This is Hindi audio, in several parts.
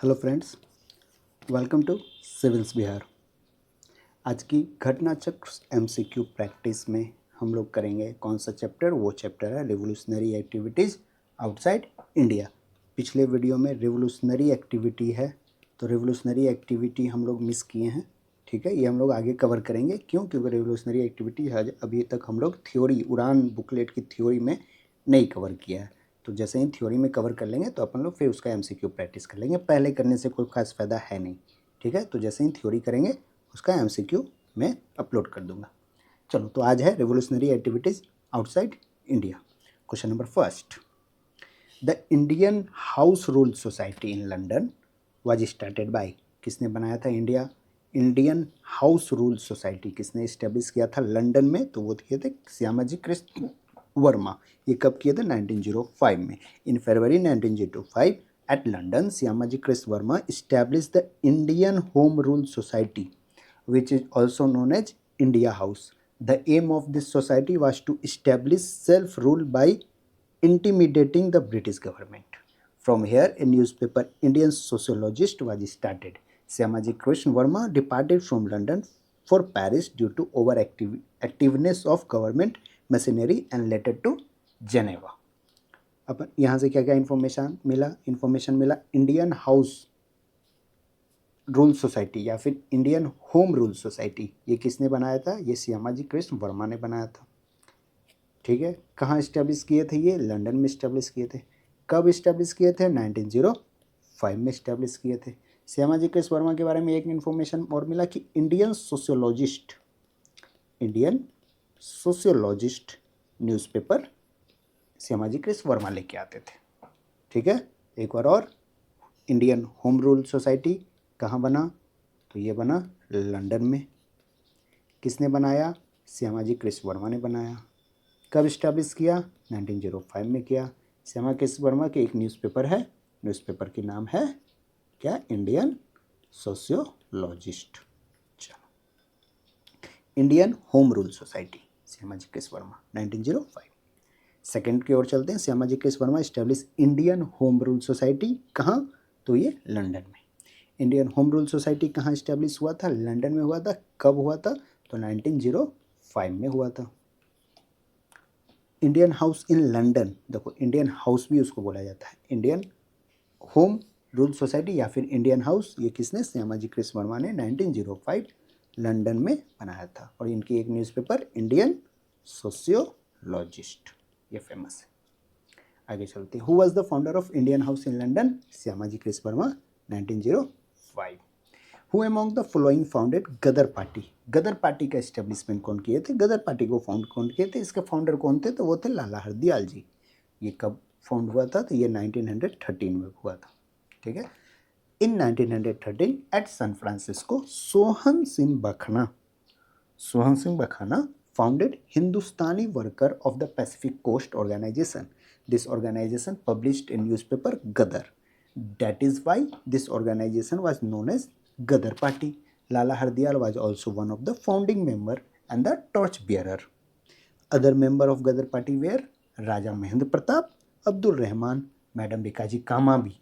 Hello friends, welcome to civils Bihar. आज की घटना चक्र एमसीक्यू प्रैक्टिस में हम लोग करेंगे कौन सा चैप्टर। वो चैप्टर है रिवोल्यूशनरी एक्टिविटीज़ आउटसाइड इंडिया। पिछले वीडियो में रिवोल्यूशनरी एक्टिविटी है, तो रिवोल्यूशनरी एक्टिविटी हम लोग मिस किए हैं। ठीक है, ये हम लोग आगे कवर करेंगे। क्यों? क्योंकि रिवोल्यूशनरी एक्टिविटी अभी तक हम लोग थ्योरी, उड़ान बुकलेट की थ्योरी में नहीं कवर किया है। तो जैसे ही थ्योरी में कवर कर लेंगे तो अपन लोग फिर उसका एमसीक्यू प्रैक्टिस कर लेंगे। पहले करने से कोई खास फ़ायदा है नहीं। ठीक है, तो जैसे ही थ्योरी करेंगे उसका एमसीक्यू मैं अपलोड कर दूंगा। चलो, तो आज है revolutionary activities outside India. Question number first, the Indian house rule society in London was started by. किसने बनाया था इंडियन हाउस रूल सोसाइटी किसने इस्टेब्लिश किया था लंदन में? तो वो किए थे श्यामाजी कृष्ण वर्मा। ये कब किए थे? 1905 में। In February 1905 at London Shyamaji Krishna Varma establish the Indian home rule society which is also known as India House. The aim of this society was to establish self-rule by intimidating the British government. From here, a newspaper, Indian Sociologist, was started. Syamaji Krishna Verma departed from London for Paris due to overactiveness of government machinery and later to Geneva. अब यहाँ से क्या क्या इन्फॉर्मेशन मिला इंडियन हाउस रूल सोसाइटी या फिर इंडियन होम रूल सोसाइटी। ये किसने बनाया था? ये श्यामाजी कृष्ण वर्मा ने बनाया था। ठीक है, कहाँ इस्टेब्लिश किए थे? ये लंदन में इस्टेब्लिश किए थे। कब इस्टेब्लिश किए थे? 1905 में इस्टेब्लिश किए थे। श्यामाजी कृष्ण वर्मा के बारे में एक इन्फॉर्मेशन और मिला कि Indian sociologist newspaper Shyamaji Krishna Verma लेके आते थे। ठीक है, एक बार और, इंडियन होम रूल सोसाइटी कहाँ बना? तो ये बना लंदन में। किसने बनाया? श्यामाजी कृष्ण वर्मा ने बनाया। कब इस्टेब्लिश किया? 1905 में किया। श्यामा कृष्ण वर्मा के एक न्यूज़पेपर है, न्यूज़पेपर की नाम है क्या? Indian sociologist. चलो, Indian home rule Society Shyamaji Krishna Varma 1905। Second की ओर चलते हैं। Shyamaji Krishna Varma establish Indian home rule Society कहाँ? तो ये लंदन में। इंडियन होम रूल सोसाइटी कहाँ इस्टेब्लिश हुआ था? लंदन में हुआ था। कब हुआ था? तो 1905 में हुआ था। इंडियन हाउस इन लंदन, देखो इंडियन हाउस भी उसको बोला जाता है। इंडियन होम रूल सोसाइटी या फिर इंडियन हाउस, ये किसने? श्यामाजी कृष्ण वर्मा ने 1905 लंदन में बनाया था। और इनकी एक न्यूज़पेपर इंडियन सोशियोलॉजिस्ट, ये फेमस है। आगे चलते हैं। Who was the founder of Indian house in London? Shyamaji Krishna Varma 1905। Who among the following founded Ghadar party? Ghadar party का एस्टेब्लिशमेंट कौन किए थे? गदर पार्टी को फाउंड कौन किए थे? इसके फाउंडर कौन थे? तो वो थे लाला हरदयाल जी। ये कब फाउंड हुआ था? तो ये 1913 में हुआ था। ठीक है, in 1913 at San Francisco Sohan Singh Bakhna founded Hindustani Worker of the Pacific Coast Organization. This organization published a newspaper Gadar. That is why this organization was known as Gadar Party. Lala Hardayal was also one of the founding member and the torch bearer. Other member of Gadar Party were Raja Mahendra Pratap, Abdul Rahman, Madam Bikaji Kama भी।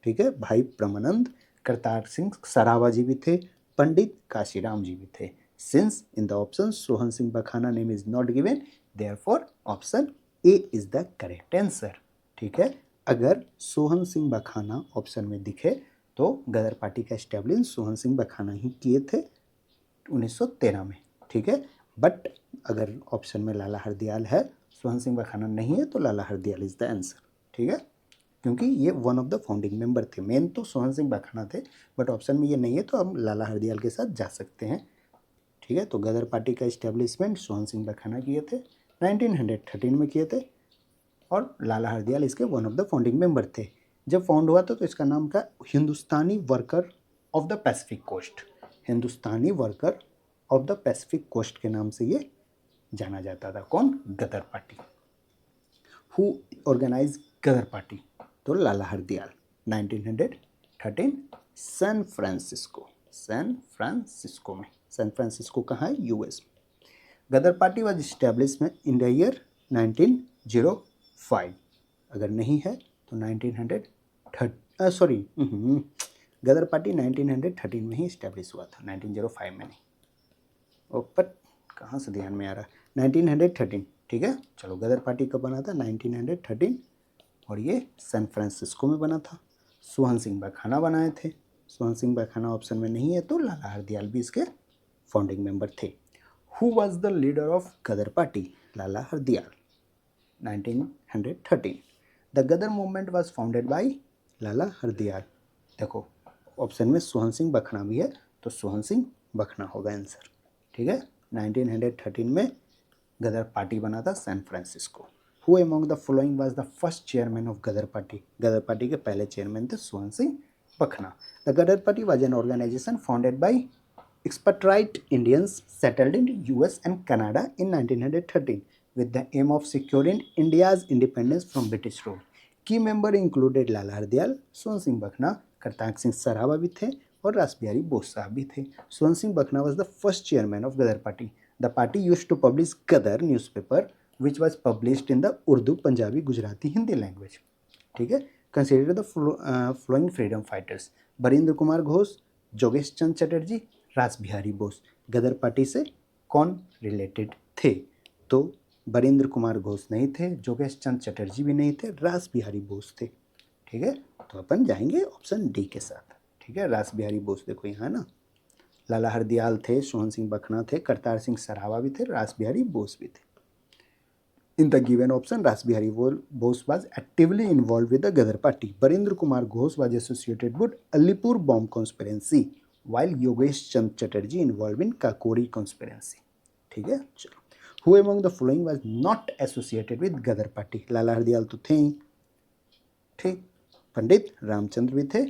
ठीक है, भाई ब्रह्मानंद, करतार सिंह सरावा जी भी थे, पंडित काशीराम जी भी थे। Since in the option Sohan Singh Bakhana name is not given, therefore option A is the correct answer. ठीक है, अगर सोहन सिंह बखाना ऑप्शन में दिखे तो गदर पार्टी का एस्टेब्लिश सोहन सिंह बखाना ही किए थे 1913 में। ठीक है, बट अगर ऑप्शन में लाला हरदयाल है, सोहन सिंह बखाना नहीं है, तो Lala Hardayal is the answer. ठीक है, क्योंकि ये one of the founding member थे। मेन तो सोहन सिंह बखाना थे, बट ऑप्शन में ये नहीं है, तो हम लाला हरदयाल के साथ जा सकते हैं। ठीक है, तो गदर पार्टी का इस्टेब्लिशमेंट सोहन सिंह बखाना किए थे, 1913 में किए थे, और लाला हरदयाल इसके one of the founding member थे। जब फाउंड हुआ था तो इसका नाम था Hindustani worker of the Pacific coast. Hindustani worker of the Pacific coast के नाम से ये जाना जाता था। कौन? Ghadar party. Who organise Ghadar party? तो लाला हरदयाल, 1913 सैन फ्रांसिस्को में। सैन फ्रांसिस्को कहाँ है? यूएस में। Ghadar party was establish in the year 1905। अगर नहीं है तो 1930 गदर पार्टी 1913 में ही इस्टेब्लिश हुआ था, 1905 में नहीं। ओपर कहाँ से ध्यान में आ रहा है, 1913, ठीक है। चलो गदर पार्टी कब बना था, 1913, और ये सैन फ्रांसिस्को में बना था। सोहन सिंह बखाना बनाए थे। सोहन सिंह बखाना ऑप्शन में नहीं है, तो लाला हरदयाल भी इसके फाउंडिंग मेंबर थे। Who was the leader of Ghadar party, Lala Hardayal, 1913। The Ghadar movement was founded by Lala Hardayal. देखो ऑप्शन में सोहन सिंह बखना भी है, तो सोहन सिंह बखना होगा आंसर, ठीक है। 1913 में गदर पार्टी बना था San Francisco. Who among the following was the first chairman of Ghadar party, Ghadar party के पहले चेयरमैन थे Sohan Singh Bakhna. The Ghadar party was an organisation founded by expatriate Indians settled in US and Canada in 1913 with the aim of securing India's independence from British rule. Key member included लाला हरदयाल, सोहन सिंह बखना, करतार सिंह सरावा भी थे और रासबिहारी बोस साहब भी थे। Sohan Singh बखना was the first chairman of Ghadar party. The party used to publish Ghadar newspaper which was published in the Urdu, Punjabi, Gujarati, Hindi language. ठीक है। Consider the following freedom fighters: Barindra Kumar Ghosh, जोगेश चंद चटर्जी, रास बिहारी बोस। गदर पार्टी से कौन रिलेटेड थे, तो बरिंद्र कुमार घोष नहीं थे, जोगेश चंद चटर्जी भी नहीं थे, रास बिहारी बोस थे, ठीक है। तो अपन जाएंगे ऑप्शन डी के साथ, ठीक है। रास बिहारी बोस देखो यहाँ ना, लाला हरदयाल थे, सोहन सिंह बखना थे, करतार सिंह सरावा भी थे, रास बिहारी बोस भी थे। In the given option, Ras Bihari Bose was actively involved with the Ghadar party. Barindra Kumar Ghosh was associated with Alipur bomb conspiracy, while Yogesh Chand Chatterjee involved in Kakori conspiracy. ठीक है, चलो। Who among the following was not associated with Ghadar party? लाला हरदयाल तो थे ही, ठीक। पंडित रामचंद्र भी थे,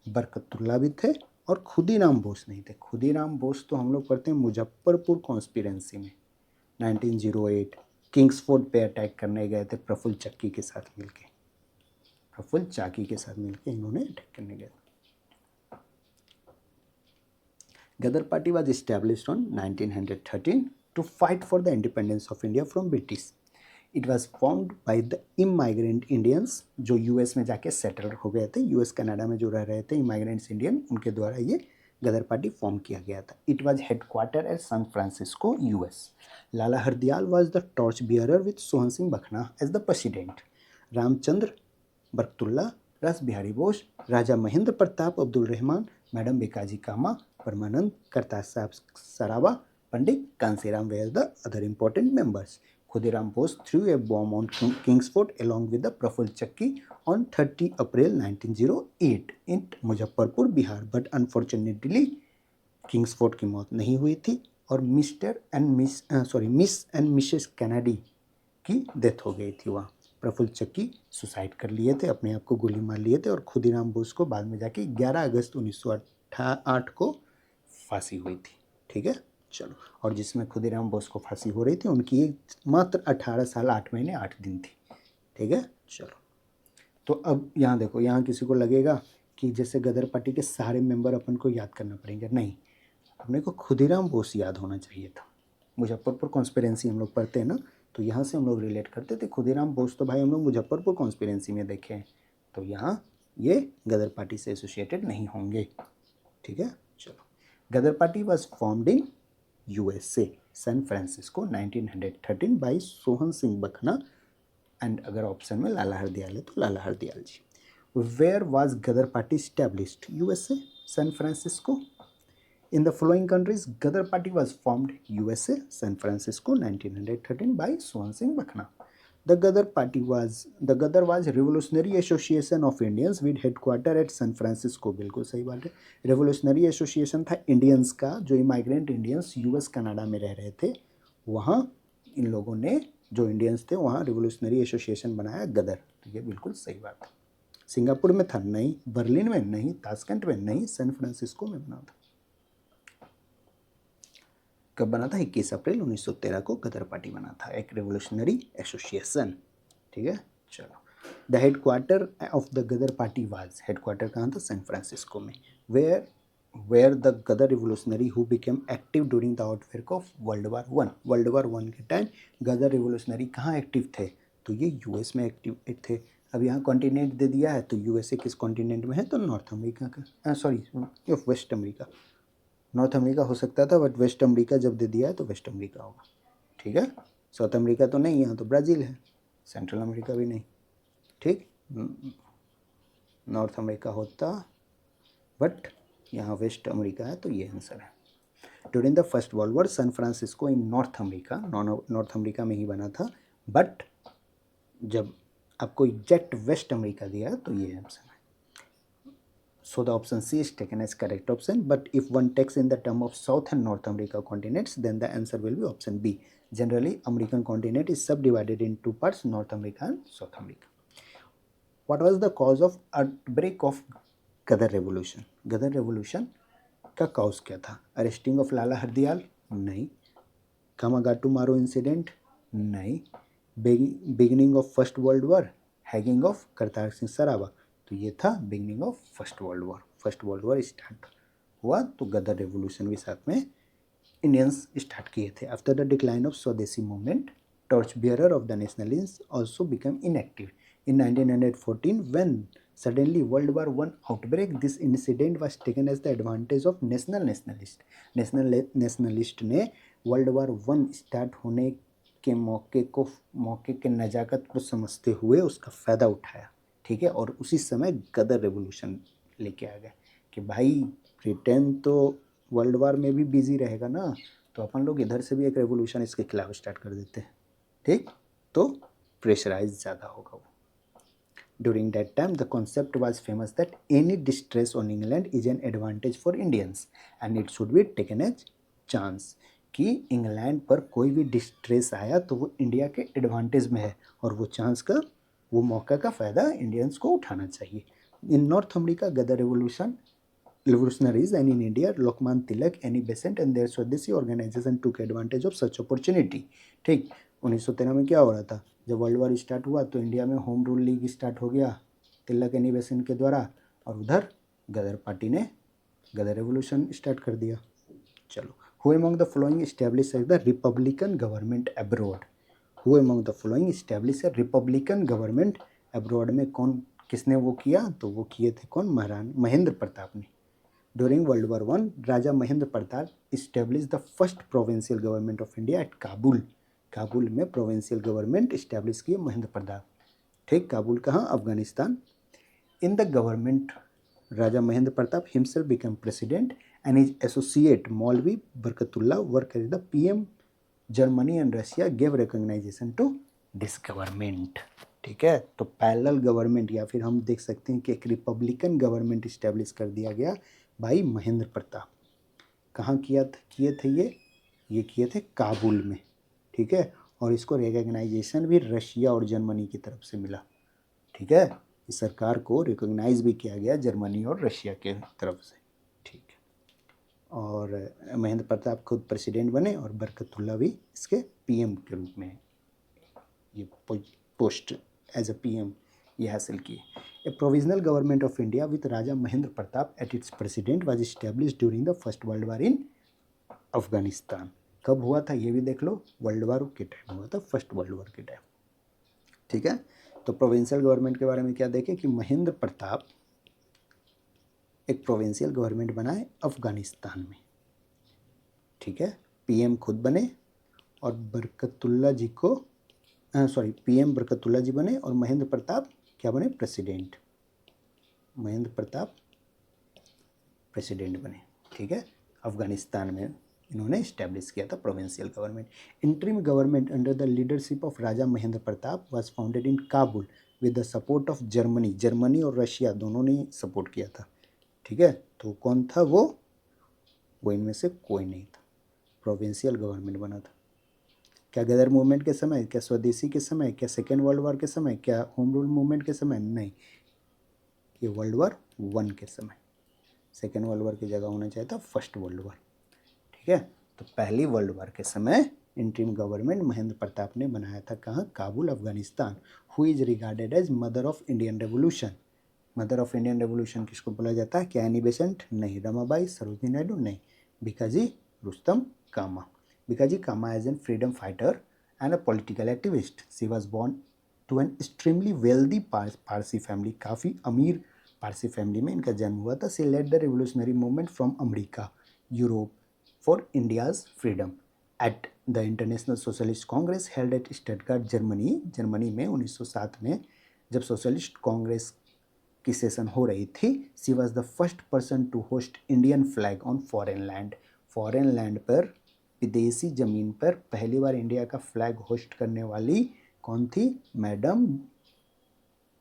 बरकतुल्ला भी थे, और खुदीराम बोस नहीं थे। खुदीराम बोस तो हम लोग पढ़ते हैं मुजफ्फरपुर कॉन्स्पिरेंसी में, 1908 किंग्सफोर्ड पे अटैक करने गए थे प्रफुल्ल चक्की के साथ मिलके, प्रफुल्ल चाकी के साथ मिलके इन्होंने अटैक करने गए। Ghadar party was established on 1913 to fight for the independence of India from British. It was formed by the immigrant Indians, जो यूएस में जाके सेटल हो गए थे, यूएस कनाडा में जो रह रहे थे इमाइग्रेंट्स इंडियन, उनके द्वारा ये गदर पार्टी फॉर्म किया गया था। It was headquarter at San Francisco, US. Lala Hardayal was the torch bearer with Sohan Singh Bakhna as the president. Ramchandra, Barkatullah, Ras Bihari Bose, Raja Mahendra Pratap, Abdul Rahman, madam Bhikaji Cama, Parmanand, Kartar Sahab Sarabha, Pandit Kanshiram were the other important members. Khudiram Bose threw a bomb on Kingsford along with the Praful Chakki on 30 April 1908 in Muzaffarpur, Bihar. But unfortunately Kingsford की मौत नहीं हुई थी और मिस एंड मिसेस कैनेडी की डेथ हो गई थी वहाँ। प्रफुल्ल चक्की सुसाइड कर लिए थे, अपने आप को गोली मार लिए थे, और खुदीराम बोस को बाद में जाके 11 अगस्त 1908 को फांसी हुई थी, ठीक है, चलो। और जिसमें खुदीराम बोस को फांसी हो रही थी उनकी मात्र 18 साल 8 महीने 8 दिन थी, ठीक है, चलो। तो अब यहाँ देखो, यहाँ किसी को लगेगा कि जैसे गदर पार्टी के सारे मेंबर अपन को याद करना पड़ेंगे, नहीं, अपने को खुदीराम बोस याद होना चाहिए था। मुजफ्फरपुर कॉन्स्पिरेंसी हम लोग पढ़ते हैं ना, तो यहाँ से हम लोग रिलेट करते थे। खुदीराम बोस तो भाई हम लोग मुजफ्फरपुर कॉन्स्पिरेंसी में देखे हैं, तो यहाँ ये गदर पार्टी से एसोसिएटेड नहीं होंगे, ठीक है, चलो। Ghadar party was formed in USA, San Francisco, 1913 by Sohan Singh Bakhna, and अगर ऑप्शन में लाला हरदयाल है तो Lala Hardayal ji. Where was Ghadar party established? USA, San Francisco. In the following countries Ghadar party was formed? USA, San Francisco, 1913 by Sohan Singh Bakhna. The Ghadar was Revolutionary Association of Indians with headquarter at San Francisco। बिल्कुल सही बात है। रेवोल्यूशनरी एसोसिएशन था इंडियंस का, जो इमाइग्रेंट इंडियंस यूएस कनाडा में रह रहे थे, वहाँ इन लोगों ने, जो इंडियंस थे, वहाँ रेवोल्यूशनरी एसोसिएशन बनाया गदर। तो ये बिल्कुल सही बात है। सिंगापुर में था नहीं, बर्लिन में नहीं, ताशकंद में नहीं, सैन फ्रांसिस्को में बना था। कब बना था? 21 अप्रैल 1913 को गदर पार्टी बना था, एक रेवोल्यूशनरी एसोसिएशन, ठीक है, चलो। The headquarter of the Ghadar party was, headquarter कहाँ था? सैन फ्रांसिस्को में। Where the Ghadar revolutionary who became active during the outbreak of world war one. World war one के टाइम गदर रिवोल्यूशनरी कहाँ एक्टिव थे? तो ये यूएस में एक्टिव थे। अब यहाँ कॉन्टिनेंट दे दिया है तो यूएसए किस कॉन्टिनेंट में है, तो नॉर्थ अमेरिका का, sorry west America. North America हो सकता था बट वेस्ट अमेरिका जब दे दिया है तो वेस्ट अमेरिका होगा, ठीक है। साउथ अमेरिका तो नहीं, यहाँ तो ब्राज़ील है। सेंट्रल अमेरिका भी नहीं, ठीक। नॉर्थ अमेरिका होता बट यहाँ वेस्ट अमेरिका है, तो ये आंसर है। During the first world war San Francisco in north America, north America में ही बना था, बट जब आपको एग्जैक्ट वेस्ट अमेरिका दिया तो ये आंसर है। So the option C is taken as correct option. But if one takes in the term of South and North America continents, then the answer will be option B. Generally, American continent is subdivided in two parts, North America and South America. What was the cause of outbreak of Gadar Revolution? Gadar Revolution का cause क्या था? Arresting of लाला हरदयाल? नहीं. कामागाटू मारो इंसिडेंट? नहीं. Beginning of first world war? Hanging of Kartar Singh Sarabha? तो ये था beginning of first world war. First world war start हुआ तो गदर रेवोल्यूशन भी साथ में इंडियंस स्टार्ट किए थे। आफ्टर द डिक्लाइन ऑफ स्वदेशी movement, torch bearer of the nationalist also become inactive in 1914 when suddenly World War I outbreak. This incident was taken as the advantage of national nationalist. Nationalist ने वर्ल्ड वार 1 स्टार्ट होने के मौके के नज़ाकत को समझते हुए उसका फ़ायदा उठाया, ठीक है। और उसी समय गदर रेवोल्यूशन लेके आ गए कि भाई ब्रिटेन तो वर्ल्ड वार में भी बिजी रहेगा ना, तो अपन लोग इधर से भी एक रेवोल्यूशन इसके खिलाफ स्टार्ट कर देते हैं, ठीक। तो प्रेशराइज ज़्यादा होगा वो। During that time, the concept was famous that any distress on England is an advantage for Indians and it should be taken as chance, कि इंग्लैंड पर कोई भी डिस्ट्रेस आया तो वो इंडिया के एडवांटेज में है और वो चांस का, वो मौका का फ़ायदा इंडियंस को उठाना चाहिए। In north America Ghadar revolutionaries and in India Lokman Tilak, Annie Besant and their Swadeshi organization took advantage of such opportunity, ठीक। 1913 में क्या हो रहा था, जब वर्ल्ड वार स्टार्ट हुआ तो इंडिया में होम रूल लीग स्टार्ट हो गया तिलक एनी बेसेंट के द्वारा, और उधर गदर पार्टी ने गदर रेवोल्यूशन स्टार्ट कर दिया। चलो, who among the following establish the Republican government abroad? Who among the following establish A Republican government abroad में कौन किसने वो किया, तो वो किए थे कौन, महाराणा महेंद्र प्रताप ने। During World War I, Raja Mahendra Pratap established the first provincial government of India at Kabul. Kabul में प्रोविंशियल गवर्नमेंट इस्टेब्लिश किए महेंद्र प्रताप, ठीक। काबुल कहाँ, Afghanistan. In the government Raja Mahendra Pratap himself become president and his associate Maulvi Barkatullah work as the PM. Germany and Russia gave recognization to this government, ठीक है। तो पैरेलल गवर्नमेंट या फिर हम देख सकते हैं कि एक रिपब्लिकन गवर्नमेंट इस्टेब्लिश कर दिया गया भाई महेंद्र प्रताप। कहाँ किए थे ये किए थे काबुल में, ठीक है। और इसको रिकॉग्नाइजेशन भी रशिया और जर्मनी की तरफ से मिला, ठीक है। इस सरकार को रिकॉग्नाइज भी किया गया जर्मनी और रशिया के तरफ से, ठीक है। और महेंद्र प्रताप खुद प्रेसिडेंट बने और बरकतुल्ला भी इसके पीएम के रूप में ये पोस्ट एज अ पीएम ये हासिल किए। A provisional government of India with Raja Mahendra Pratap at its president was established during the First World War in Afghanistan. कब हुआ था ये भी देख लो, वर्ल्ड वार के टाइम हुआ था, फर्स्ट वर्ल्ड वार के टाइम, ठीक है। तो प्रोविंशियल गवर्नमेंट के बारे में क्या देखें कि महेंद्र प्रताप एक प्रोविंशियल गवर्नमेंट बनाए अफगानिस्तान में, ठीक है। पीएम खुद बने और बरकतुल्ला जी को पीएम बरकतुल्ला जी बने और महेंद्र प्रताप क्या बने, प्रेसिडेंट। महेंद्र प्रताप प्रेसिडेंट बने, ठीक है। अफगानिस्तान में इन्होंने इस्टेब्लिश किया था provincial government. Interim government under the leadership of Raja Mahendra Pratap was founded in Kabul with the support of Germany. Germany और रशिया दोनों ने सपोर्ट किया था, ठीक है। तो कौन था वो इनमें से कोई नहीं था, प्रोविंशियल गवर्नमेंट बना था। क्या गदर मूवमेंट के समय, क्या स्वदेशी के समय, क्या सेकेंड वर्ल्ड वॉर के समय, क्या होम रूल मूवमेंट के समय? नहीं, ये वर्ल्ड वार 1 के समय। सेकेंड वर्ल्ड वार की जगह होना चाहिए था फर्स्ट वर्ल्ड वार, ठीक है। तो पहली वर्ल्ड वार के समय इंटरिम गवर्नमेंट महेंद्र प्रताप ने बनाया था, कहाँ, Kabul Afghanistan. Who is regarded as mother of Indian revolution? Mother of Indian revolution किसको बोला जाता है? क्या एनी बेसेंट? नहीं। रमाबाई, सरोजिनी नायडू? नहीं। Bhikaji Rustom Cama. Bhikaji Cama as an freedom fighter and a political activist. She was born to an extremely wealthy Parsi family, काफ़ी अमीर पारसी फैमिली में इनका जन्म हुआ था। She led the revolutionary movement from America Europe for India's freedom at the International Socialist Congress held at Stuttgart Germany. Germany में 1907 में जब सोशलिस्ट कांग्रेस की सेशन हो रही थी, she was the first person to host Indian flag on foreign land. Foreign land पर, विदेशी ज़मीन पर पहली बार इंडिया का फ्लैग होस्ट करने वाली कौन थी? मैडम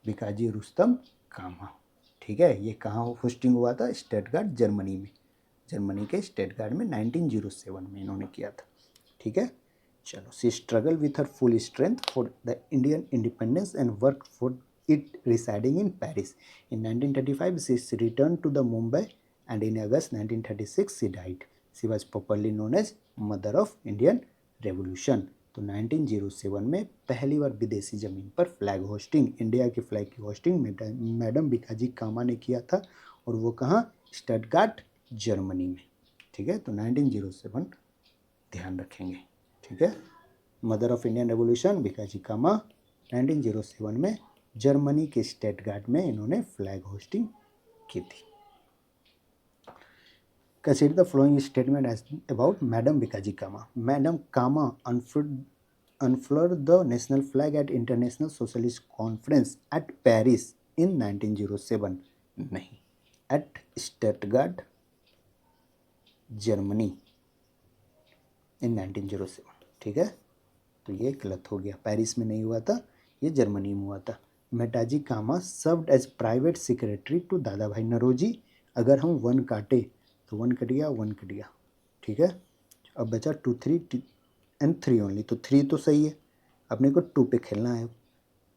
बिकाजी रुस्तम कामा। ठीक है, ये कहाँ होस्टिंग हुआ था? स्टटगार्ट जर्मनी में, जर्मनी के स्टटगार्ट में 1907 में इन्होंने किया था। ठीक है, चलो। She struggle with her full strength for the Indian independence and work for it residing in Paris. In 1935, she returned to the Mumbai and in August 1936 she died. She was popularly known as Mother of Indian Revolution. तो 1907 में पहली बार विदेशी ज़मीन पर फ्लैग होस्टिंग, इंडिया के फ्लैग की होस्टिंग मैडम बिकाजी कामा ने किया था, और वो कहाँ? स्टटगार्ट जर्मनी में। ठीक है, तो 1907 ध्यान रखेंगे। ठीक है, mother of Indian revolution Bhikaji Cama, 1907 में जर्मनी के स्टटगार्ट में इन्होंने फ्लैग होस्टिंग की थी। Consider the following statement as about madam Bikaji Cama. Madam Cama unfurled the national flag at International Socialist Conference at Paris in 1907। नहीं, एट स्टटगार्ट जर्मनी इन 1907। ठीक है, तो ये गलत हो गया, पेरिस में नहीं हुआ था, ये जर्मनी में हुआ था। मेटाजी Cama served as private secretary to Dadabhai Naoroji. अगर हम 1 काटे तो 1 कट गया, 1 कट गया। ठीक है, अब बचा 2 3 एंड 3 ओनली, तो 3 तो सही है, अपने को 2 पे खेलना है।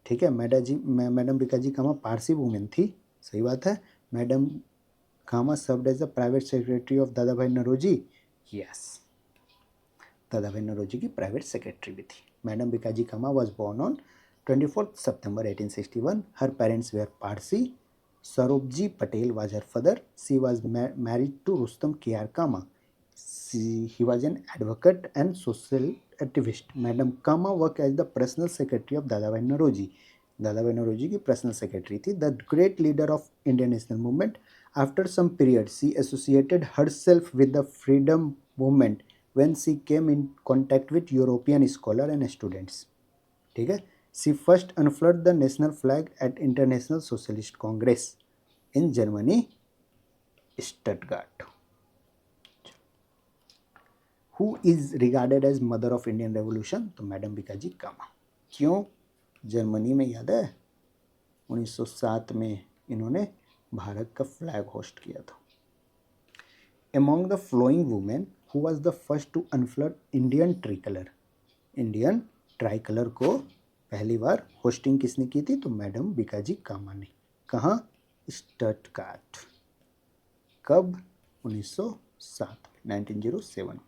ठीक है, मैडम बिकाजी कामा पारसी वुमेन थी, सही बात है। Madam Cama served as the private secretary of Dadabhai Naoroji, yes, दादा भाई नरोजी की प्राइवेट सेक्रेटरी भी थी। Madam Bikaji Cama was born on 24 September 1861. Her parents were Parsi. Sarobji Patel was her father. She was married to Rustam K.R. Kama. He was an advocate and social activist. Madam Kama worked as the personal secretary of Dadabhai Naoroji. Dadabhai Naoroji की personal secretary थी. The great leader of Indian national movement. After some period, she associated herself with the freedom movement when she came in contact with European scholars and students. ठीक है, she first unfurled the national flag at International Socialist Congress in Germany, Stuttgart. Who is regarded as mother of Indian Revolution? तो मैडम बिकाजी कामा। क्यों? जर्मनी में, याद है 1907 में इन्होंने भारत का फ्लैग होस्ट किया था। Among the following women, who was the first to unfurl Indian tricolor? Indian tricolour को पहली बार होस्टिंग किसने की थी? तो मैडम बिकाजी कामा ने। कहाँ? स्टटगार्ट। कब? 1907, 1907।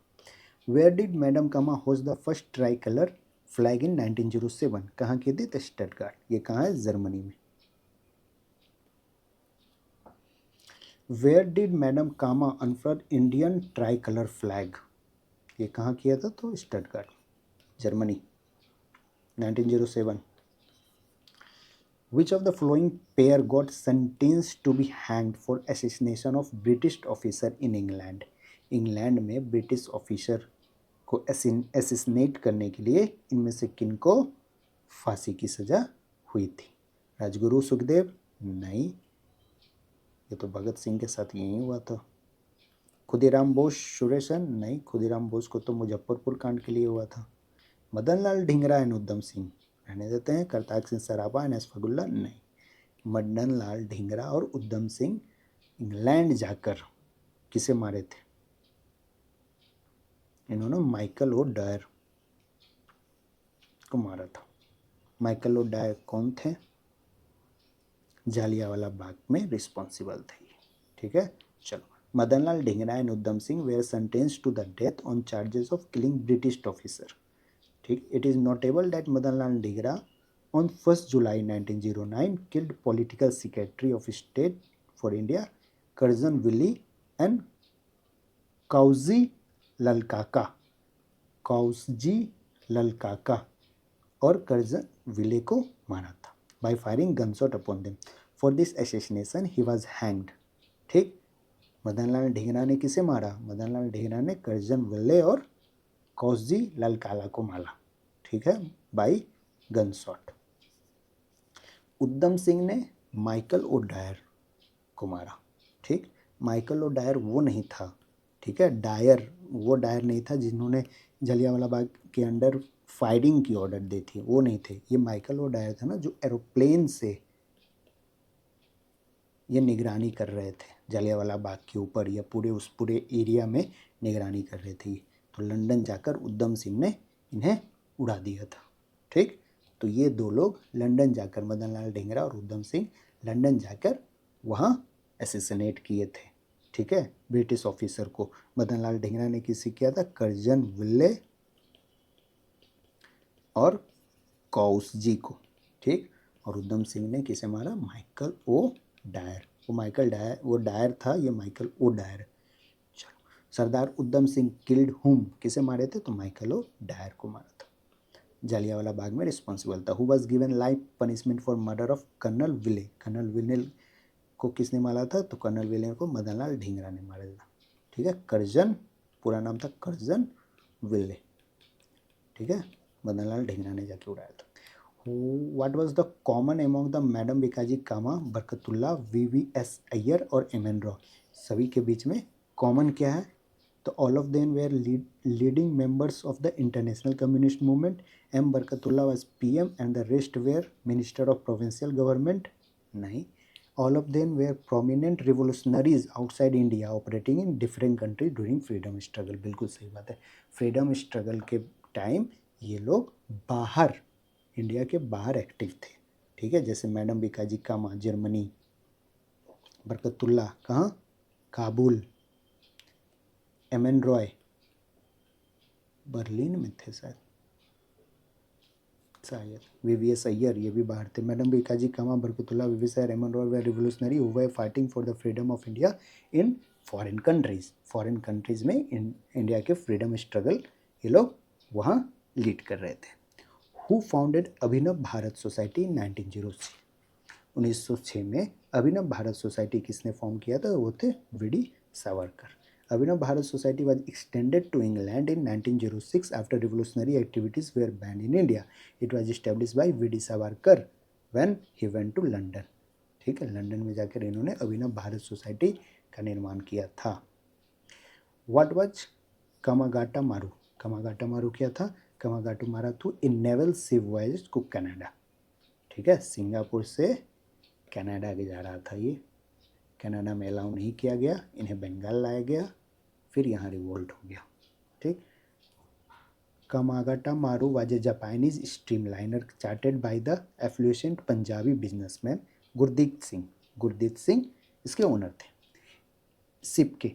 Where did madam Cama host the first tricolour flag in 1907? कहाँ की थी? तो स्टटगार्ट। ये कहाँ है? जर्मनी में। Where did madam Cama unfurl Indian tricolour flag? ये कहाँ किया था? तो Stuttgart, Germany, 1907. Which of the following pair got sentenced to be hanged for assassination of British officer in England? England में ब्रिटिश ऑफिसर को एसिनेट करने के लिए इनमें से किनको फांसी की सज़ा हुई थी? राजगुरु सुखदेव? नहीं, ये तो भगत सिंह के साथ यही हुआ था। खुदीराम बोस सुरेशन? नहीं, खुदीराम बोस को तो मुजफ्फरपुर कांड के लिए हुआ था। मदन लाल ढींगरा एंड उधम सिंह? रहने देते हैं। करतार सिंह सराभा एंड असफागुल्ला? नहीं, मदन लाल ढींगरा और उधम सिंह इंग्लैंड जाकर किसे मारे थे? इन्होंने माइकल ओ डायर को मारा था। माइकल ओ डायर कौन थे? जालियांवाला बाग में रिस्पॉन्सिबल थे। ठीक है, चलो। Madan Lal Dhingra and Udham Singh were sentenced to the death on charges of killing British officer. ठीक, it is notable that Madan Lal Dhingra on 1st July 1909 killed political secretary of state for India Curzon Willie and Kausji Lalkaka और कर्जन विले को मारा था। By firing gun shot upon them for this assassination he was hanged. ठीक, मदनलाल ढींगरा ने किसे मारा? मदनलाल ढींगरा ने करजन विल्ले और कौसजी लाल काला को मारा। ठीक है, बाय गन शॉट। उद्धम सिंह ने माइकल ओ डायर को मारा। ठीक, माइकल ओ डायर वो नहीं था, ठीक है, डायर वो डायर नहीं था जिन्होंने जलियांवाला बाग के अंदर फायरिंग की ऑर्डर दी थी, वो नहीं थे। ये माइकल ओ डायर था ना जो एरोप्लेन से ये निगरानी कर रहे थे जलियांवाला बाग के ऊपर, या उस पूरे एरिया में निगरानी कर रहे थे। तो लंदन जाकर उद्धम सिंह ने इन्हें उड़ा दिया था। ठीक, तो ये दो लोग लंदन जाकर, मदनलाल ढींगरा और उद्धम सिंह लंदन जाकर वहाँ असैसिनेट किए थे। ठीक है, ब्रिटिश ऑफिसर को। मदनलाल ढींगरा ने किसे किया था? करजन विल्ले और कौसजी को। ठीक, और उद्धम सिंह ने किसे मारा? Michael O'Dwyer. वो डायर था, ये माइकल ओ डायर। चलो, सरदार उद्धम सिंह किल्ड हुम, किसे मारे थे? तो माइकल ओ डायर को मारा था। जालियांवाला बाग में रिस्पॉन्सिबल था। Who was given life punishment for murder of colonel Wyllie. Colonel Wyllie को किसने मारा था? तो कर्नल विले को मदनलाल ढींगरा ने मारा था। ठीक है, करजन, पूरा नाम था करजन विले। ठीक है, मदनलाल ढींगरा ने जाके उड़ाया था। What was the common among the madam Bikaji Cama, Barkatullah, VVS Iyer और एम रॉय? सभी के बीच में कॉमन क्या है? तो all of them were leading members of the International Communist movement. M Barkatullah was PM and the rest were minister of provincial government. नहीं, all of them were prominent revolutionaries outside India operating in different country during freedom struggle. बिल्कुल सही बात है, फ्रीडम स्ट्रगल के टाइम ये लोग बाहर, इंडिया के बाहर एक्टिव थे। ठीक है, जैसे मैडम बिकाजी कामा जर्मनी, बरकतुल्ला कहाँ? काबुल, एम रॉय बर्लिन में थे शायद, VVS अय्यर ये भी बाहर थे। Madam Bikaji Cama, Barkatullah, VVS Iyer, M Roy were revolutionary who were fighting for the freedom of India in foreign countries. Foreign countries में इंडिया के फ्रीडम स्ट्रगल ये लोग वहाँ लीड कर रहे थे। Who founded Abhinav Bharat society in 1906। 1906 में अभिनव भारत सोसाइटी किसने फॉर्म किया था? वो थे VD Savarkar. Abhinav Bharat society was extended to England in 1906 after revolutionary activities were banned in India. It was established by VD Savarkar when he went to London. ठीक है, लंदन में जाकर इन्होंने अभिनव भारत सोसाइटी का निर्माण किया था। What was कामागाटा मारू? कामागाटा मारू क्या था? Komagata Maru in naval ship voyage to Canada. ठीक है, सिंगापुर से कनाडा जा रहा था ये। कनाडा में अलाउ नहीं किया गया, इन्हें बंगाल लाया गया, फिर यहाँ रिवोल्ट हो गया। ठीक, Komagata Maru was a Japanese streamliner chartered by the affluent Punjabi businessman Gurdeep Singh. Gurdeep Singh इसके ओनर थे शिप के।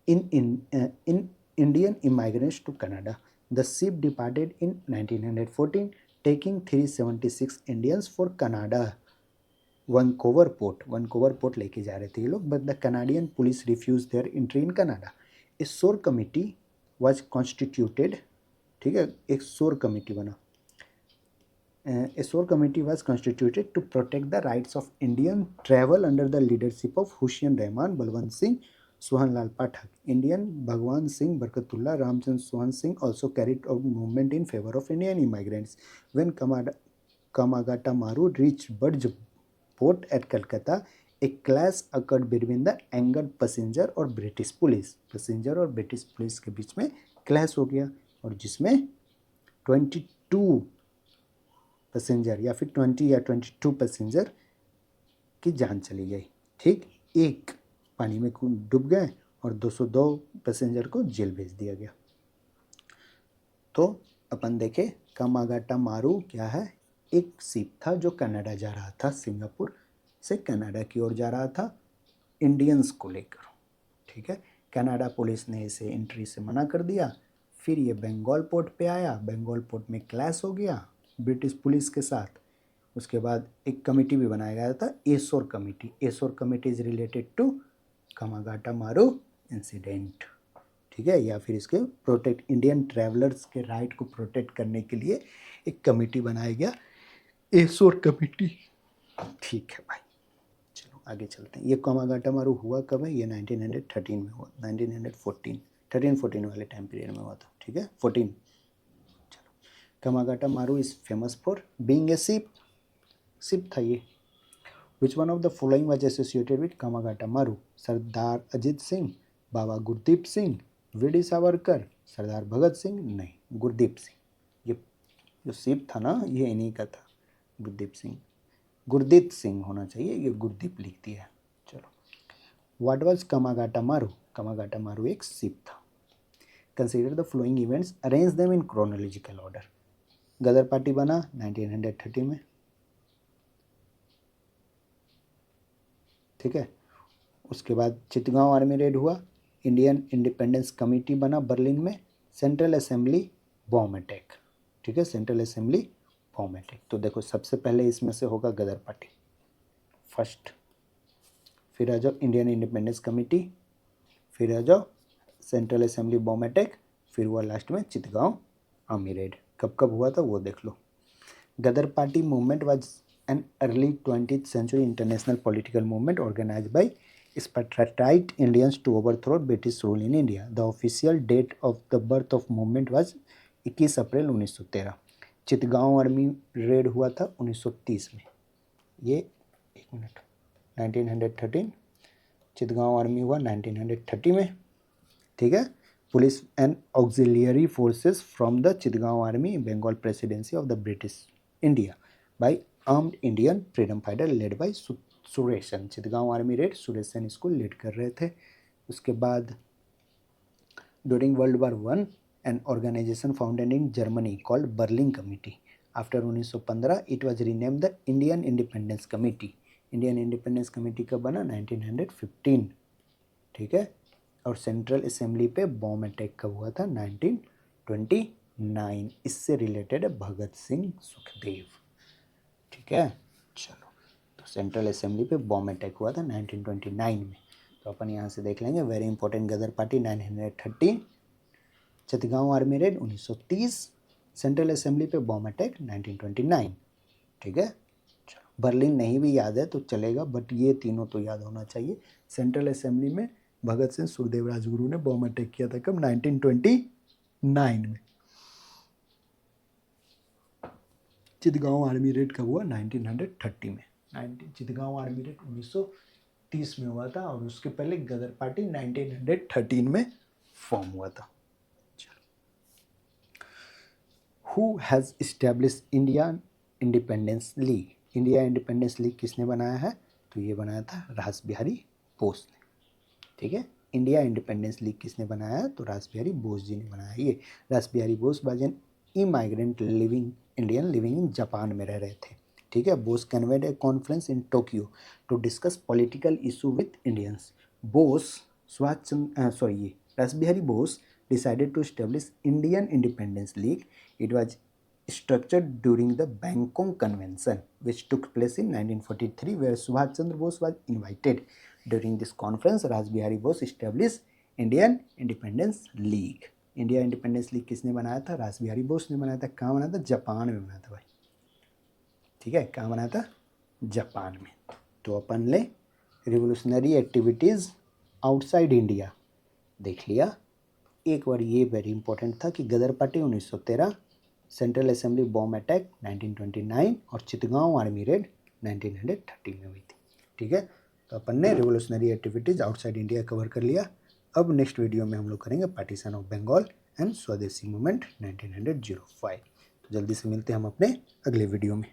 In Indian immigrants to Canada. The ship departed in 1914 taking 376 Indians for Canada Vancouver port लेके जा रहे थे ये लोग, but the Canadian police refuse their entry in Canada. A shore committee was constituted. ठीक है, एक शोर कमिटी बना। A shore committee was constituted to protect the rights of Indian travel under the leadership of Hussain Rahman, Balwant Singh, Sohanlal Pathak. Indian Bhagwan Singh, Barkatullah, Ramchandra Sohan Singh also carried out movement in favor of Indian immigrants. When Kamagata Maru reached Burj Port at Calcutta, a clash occurred between the angered passenger और ब्रिटिश पुलिस। पैसेंजर और ब्रिटिश पुलिस के बीच में क्लैश हो गया, और जिसमें 22 पैसेंजर या फिर 20 या 22 पैसेंजर की जान चली गई। ठीक, एक पानी में डूब गए और 202 पैसेंजर को जेल भेज दिया गया। तो अपन देखे कामागाटा मारू क्या है? एक शिप था जो कनाडा जा रहा था, सिंगापुर से कनाडा की ओर जा रहा था इंडियंस को लेकर। ठीक है, कनाडा पुलिस ने इसे एंट्री से मना कर दिया। फिर ये बंगाल पोर्ट पे आया, बंगाल पोर्ट में क्लैश हो गया ब्रिटिश पुलिस के साथ। उसके बाद एक कमेटी भी बनाया गया था, ashore committee. Ashore committee is related to Komagata Maru incident. ठीक है, या फिर इसके प्रोटेक्ट इंडियन ट्रैवलर्स के राइट को प्रोटेक्ट करने के लिए एक कमेटी बनाया गया एसोर कमेटी। ठीक है भाई, चलो आगे चलते हैं। ये कामागाटा मारू हुआ कब है? ये 1913 में हुआ, 1914 13-14 वाले टाइम पीरियड में हुआ था। ठीक है, 14। चलो, कामागाटा मारू is famous for being a ship था ये। Which one of the following was associated with कामागाटा मारू? सरदार अजीत सिंह, बाबा गुरदीप सिंह, वीडी सावरकर, सरदार भगत सिंह? नहीं, गुरदीप सिंह। ये जो शिप था ना, ये इन्हीं का था, गुरदीप सिंह। गुरदीप सिंह होना चाहिए, ये गुरदीप लिख दिया है। चलो, व्हाट वाज कामागाटा मारू? कामागाटा मारू एक शिप था। Consider the flowing events, arrange them in chronological order. Ghadar party बना 1930 में। ठीक है, उसके बाद चितगांव आर्मी रेड हुआ, इंडियन इंडिपेंडेंस कमेटी बना बर्लिन में, सेंट्रल असेंबली बॉम्ब अटैक। ठीक है, सेंट्रल असेंबली बॉम्ब अटैक। तो देखो, सबसे पहले इसमें से होगा गदर पार्टी फर्स्ट, फिर आ जाओ इंडियन इंडिपेंडेंस कमेटी, फिर आ जाओ सेंट्रल असेंबली बॉम्ब अटैक, फिर हुआ लास्ट में चितगांव आर्मी रेड। कब कब हुआ था वो देख लो। Ghadar party movement was an early 20th century international political movement organized by Spartatite Indians to overthrow British rule in India. The official date of the birth of movement was 21 April 1913। Chittagong army raid हुआ था 1930 में। ये एक मिनट, 1913 चितगांव आर्मी हुआ 1930 में। ठीक है, police and auxiliary forces from the Chittagong army Bengal presidency of the British India by armed Indian freedom fighter led by Suresh Sen. Chittagong army raid Suresh Sen इसको लीड कर रहे थे। उसके बाद during world war one an organisation founded in Germany called Berlin committee. After 1915 it was renamed the Indian independence committee. Indian independence committee कब बना? 1915। ठीक है, और सेंट्रल असेंबली पे बॉम्ब अटैक कब हुआ था? 1929। इससे रिलेटेड है भगत सिंह सुखदेव। ठीक है, चलो, तो सेंट्रल असेंबली पे बॉम्ब अटैक हुआ था 1929 में। तो अपन यहाँ से देख लेंगे, very important, Ghadar party 1913, Chittagong army raid 1930, central assembly पे बॉम्ब अटैक 1929। ठीक है, चलो, बर्लिन नहीं भी याद है तो चलेगा, बट ये तीनों तो याद होना चाहिए। सेंट्रल असेंबली में भगत सिंह सुखदेव राजगुरु ने बॉम्ब अटैक किया था कब? 1929 में। चितगांव आर्मी रेड कब हुआ? 1930 में। चितगांव आर्मी रेड 1930 में हुआ था, और उसके पहले गदर पार्टी 1913 में फॉर्म हुआ था। Who has establish India independence league? India independence league किसने बनाया है? तो ये बनाया था रास बिहारी बोस ने। ठीक है, इंडिया इंडिपेंडेंस लीग किसने बनाया? तो रास बिहारी बोस जी ने बनाया। ये Rash Bihari Bose was an immigrant living Indian living in Japan में रह रहे थे। ठीक है, Bose convened a conference in Tokyo to discuss political issue with Indians. Bose Rash Bihari Bose decided to establish Indian Independence League. It was structured during the Bangkok Convention, which took place in 1943, where Subhash Chandra Bose was invited. During this conference, Raj Bihari Bose established Indian Independence League. India independence league किसने बनाया था? रास बिहारी बोस ने बनाया था। कहाँ बनाया था? जापान में बनाया था भाई। ठीक है, कहाँ बनाया था? जापान में। तो अपन ले रिवोल्यूशनरी एक्टिविटीज़ आउटसाइड इंडिया देख लिया। एक बार ये वेरी इंपॉर्टेंट था कि Ghadar party 1913, central assembly bomb attack 1929 और चितगांव आर्मी रेड 1930 में हुई थी। ठीक है, तो अपन ने revolutionary activities outside India cover कर लिया। अब नेक्स्ट वीडियो में हम लोग करेंगे पार्टीशन ऑफ बंगाल एंड स्वदेशी मूवमेंट 1905। तो जल्दी से मिलते हैं हम अपने अगले वीडियो में।